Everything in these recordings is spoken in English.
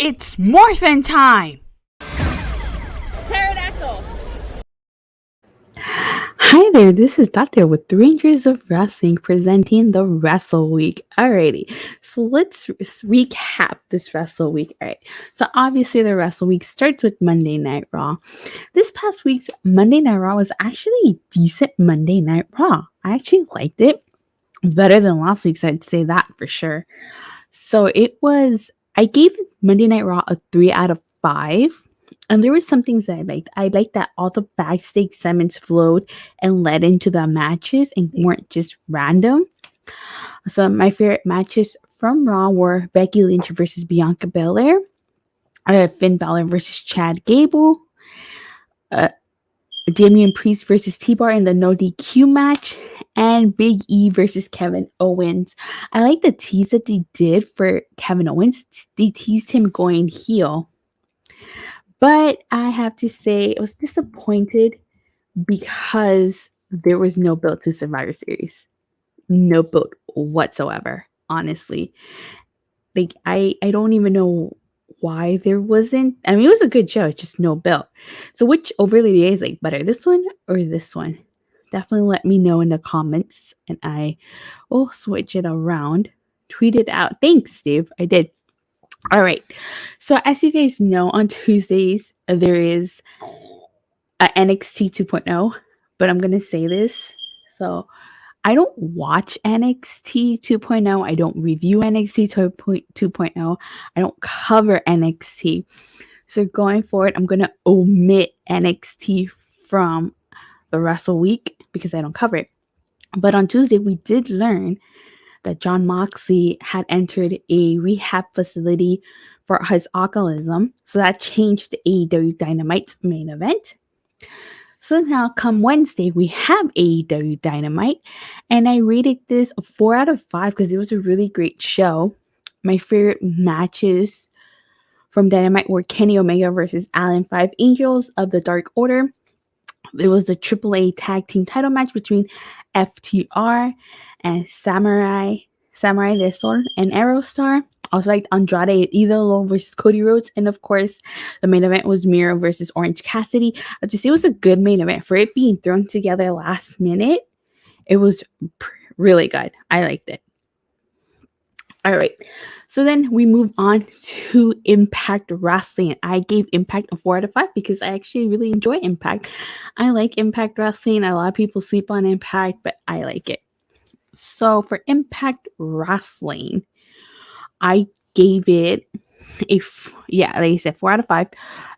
It's morphin' time! Pterodactyl. Hi there, this is Datila with the Rangers of Wrestling presenting the Wrestle Week. Alrighty, so let's recap this Wrestle Week. Alright, so obviously the Wrestle Week starts with Monday Night Raw. This past week's Monday Night Raw was actually a decent Monday Night Raw. I actually liked it. It's better than last week's, I'd say that for sure. So I gave Monday Night Raw a 3 out of 5. And there were some things that I liked. I liked that all the backstage segments flowed and led into the matches and weren't just random. So my favorite matches from Raw were Becky Lynch versus Bianca Belair, Finn Balor versus Chad Gable, Damian Priest versus T-Bar in the no DQ match, and Big E versus Kevin Owens. I like the tease that they did for Kevin Owens. They teased him going heel. But I have to say, I was disappointed because there was no build to Survivor Series. No build whatsoever, honestly. Like, I don't even know why there wasn't. I mean, it was a good show, it's just no build. So which overlay day is like better, this one or this one? Definitely let me know in the comments and I will switch it around. Tweet it out. Thanks, Steve. I did. All right. So as you guys know, on Tuesdays, there is a NXT 2.0, but I'm going to say this. So I don't watch NXT 2.0. I don't review NXT 2.0. I don't cover NXT. So going forward, I'm going to omit NXT from the Wrestle Week because I don't cover it. But on Tuesday, we did learn that Jon Moxley had entered a rehab facility for his alcoholism. So that changed the AEW Dynamite main event. So now come Wednesday, we have AEW Dynamite. And I rated this a 4 out of 5 because it was a really great show. My favorite matches from Dynamite were Kenny Omega versus Allen 5 Angels of the Dark Order. There was a AAA tag team title match between FTR and Samurai de Sol and Aerostar. Also liked Andrade Idolo versus Cody Rhodes. And of course, the main event was Miro versus Orange Cassidy. I have to say it was a good main event. For it being thrown together last minute, it was really good. I liked it. All right. So then we move on to Impact Wrestling. I gave Impact a 4 out of 5 because I actually really enjoy Impact. I like Impact Wrestling. A lot of people sleep on Impact, but I like it. So for Impact Wrestling, I gave it like I said, 4 out of 5.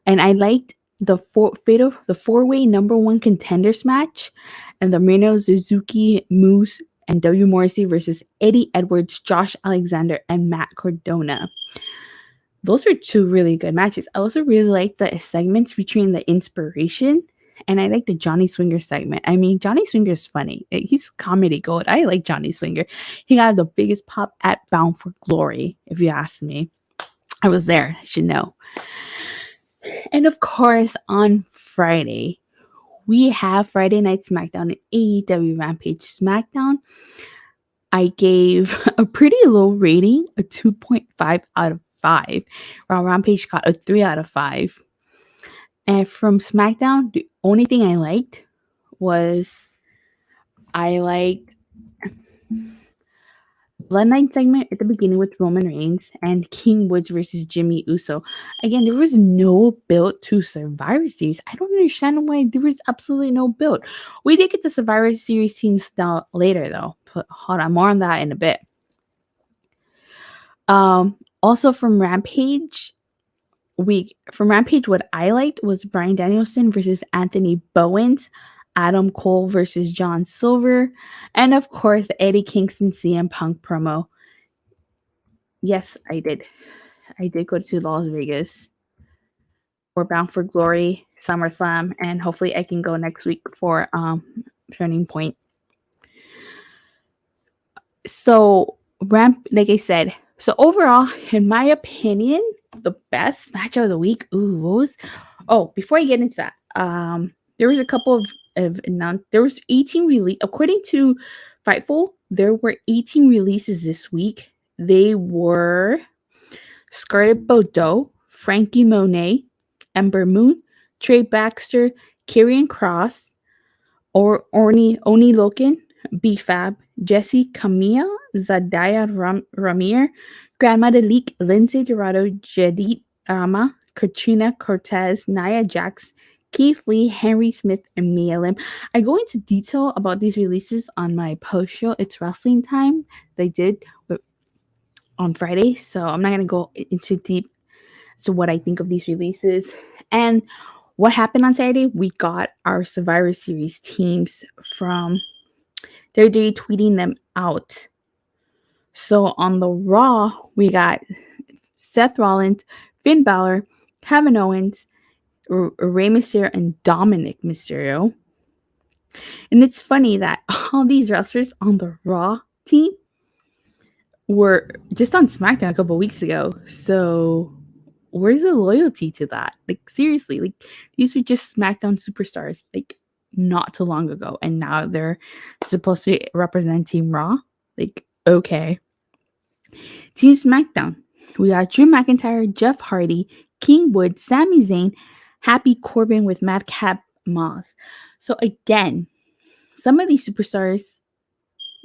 And I liked the four-way number one contenders match and the Minoru Suzuki Moose and W. Morrissey versus Eddie Edwards, Josh Alexander, and Matt Cardona. Those were 2 really good matches. I also really liked the segments featuring the Inspiration, and I like the Johnny Swinger segment. I mean, Johnny Swinger is funny. He's comedy gold. I like Johnny Swinger. He got the biggest pop at Bound for Glory, if you ask me. I was there. I should know. And of course, on Friday, we have Friday Night Smackdown and AEW Rampage Smackdown. I gave a pretty low rating, a 2.5 out of 5, while Rampage got a 3 out of 5. And from Smackdown, the only thing I liked was Bloodline segment at the beginning with Roman Reigns and King Woods versus Jimmy Uso. Again, there was no build to Survivor Series. I don't understand why there was absolutely no build. We did get the Survivor Series teams down later, though. But hold on, more on that in a bit. Also from Rampage, what I liked was Bryan Danielson versus Anthony Bowens, Adam Cole versus John Silver, and of course the Eddie Kingston CM Punk promo. Yes, I did. I did go to Las Vegas for Bound for Glory, SummerSlam, and hopefully I can go next week for Turning Point. So like I said, so overall, in my opinion, the best match of the week. Before I get into that, there was a couple of there was 18 release according to Fightful. There were 18 releases this week. They were Scarlett Bordeaux Frankie Monet, Ember Moon, Trey Baxter, Karrion Cross, or Oni Loken, B-Fab, Jesse Camilla, Zadaya Ramir, Grandmother Leak, Lindsay Dorado, Jadit Rama, Katrina Cortez, Nia Jax, Keith Lee, Henry Smith, and Mia Lim. I go into detail about these releases on my post show. It's Wrestling Time that I did on Friday, so I'm not going to go into deep to what I think of these releases. And what happened on Saturday, we got our Survivor Series teams from WWE tweeting them out. So on the Raw, we got Seth Rollins, Finn Balor, Kevin Owens, Rey Mysterio, and Dominic Mysterio. And it's funny that all these wrestlers on the Raw team were just on SmackDown a couple weeks ago. So where's the loyalty to that? Like, seriously, like, these were just SmackDown superstars, like, not too long ago, and now they're supposed to represent Team Raw. Like, okay. Team SmackDown, we got Drew McIntyre, Jeff Hardy, King Wood, Sami Zayn, Happy Corbin with Madcap Moss. So again, some of these superstars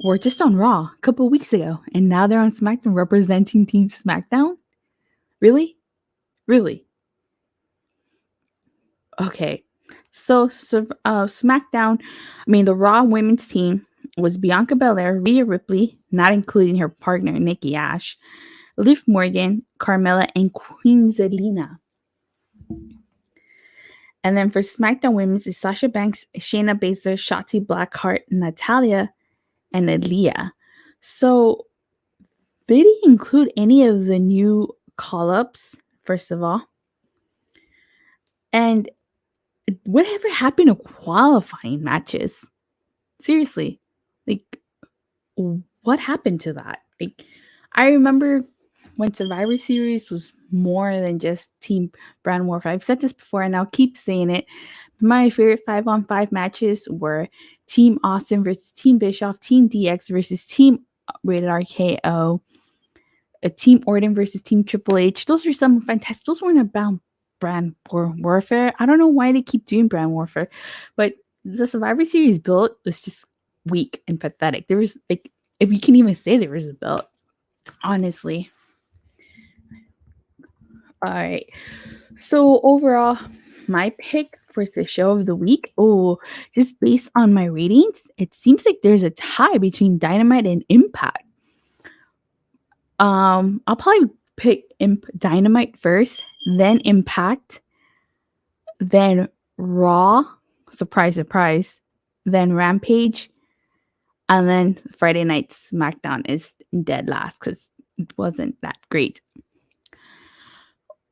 were just on Raw a couple weeks ago, and now they're on SmackDown representing Team SmackDown? Really? Really? Okay. So SmackDown, the Raw women's team was Bianca Belair, Rhea Ripley, not including her partner, Nikki Ash, Liv Morgan, Carmella, and Queen Zelina. And then for SmackDown women's is Sasha Banks, Shayna Baszler, Shotzi Blackheart, Natalia, and Aaliyah. So they didn't include any of the new call-ups, first of all. And whatever happened to qualifying matches? Seriously. Like, what happened to that? Like, I remember when Survivor Series was more than just Team Brand Warfare. I've said this before and I'll keep saying it. My favorite 5-on-5 matches were Team Austin versus Team Bischoff, Team DX versus Team Rated RKO, Team Orton versus Team Triple H. Those are some fantastic. Those weren't about brand warfare. I don't know why they keep doing brand warfare, but the Survivor Series build was just weak and pathetic. There was, like, if you can even say there was a build, honestly. All right. So overall, my pick for the show of the week, just based on my ratings, it seems like there's a tie between Dynamite and Impact. I'll probably pick Dynamite first, then Impact, then Raw, surprise, surprise, then Rampage, and then Friday night SmackDown is dead last because it wasn't that great.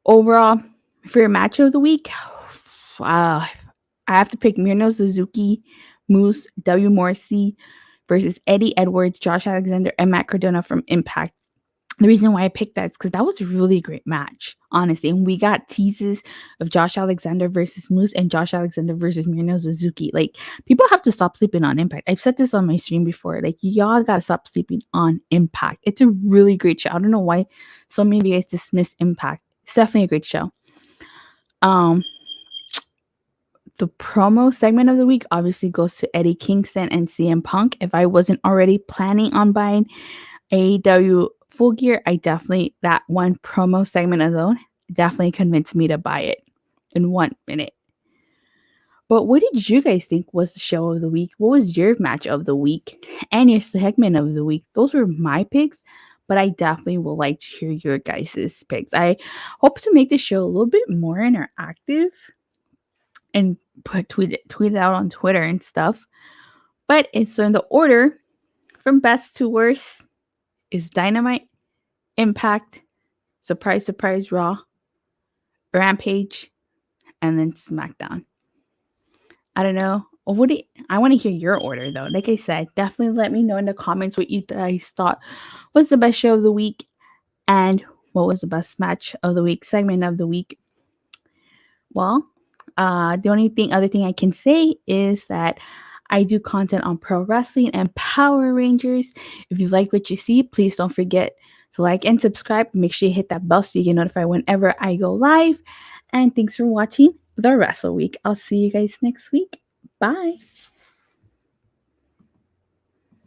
Overall, for your match of the week, I have to pick Minoru Suzuki, Moose, W. Morrissey versus Eddie Edwards, Josh Alexander, and Matt Cardona from Impact. The reason why I picked that is because that was a really great match, honestly. And we got teases of Josh Alexander versus Moose and Josh Alexander versus Minoru Suzuki. Like, people have to stop sleeping on Impact. I've said this on my stream before. Like, y'all gotta stop sleeping on Impact. It's a really great show. I don't know why so many of you guys dismiss Impact. It's definitely a great show. The promo segment of the week obviously goes to Eddie Kingston and CM Punk. If I wasn't already planning on buying AEW Full Gear, that one promo segment alone definitely convinced me to buy it in 1 minute. But what did you guys think was the show of the week? What was your match of the week and your segment of the week? Those were my picks, but I definitely would like to hear your guys' picks. I hope to make the show a little bit more interactive and tweet it out on Twitter and stuff. But it's in the order from best to worst is Dynamite, Impact, surprise, surprise, Raw, Rampage, and then SmackDown. I don't know. I want to hear your order, though. Like I said, definitely let me know in the comments what you guys thought was the best show of the week and what was the best match of the week, segment of the week. Well, the other thing I can say is that I do content on pro wrestling and Power Rangers. If you like what you see, please don't forget So like and subscribe. Make sure you hit that bell so you get notified whenever I go live. And thanks for watching the Wrestle Week. I'll see you guys next week. Bye.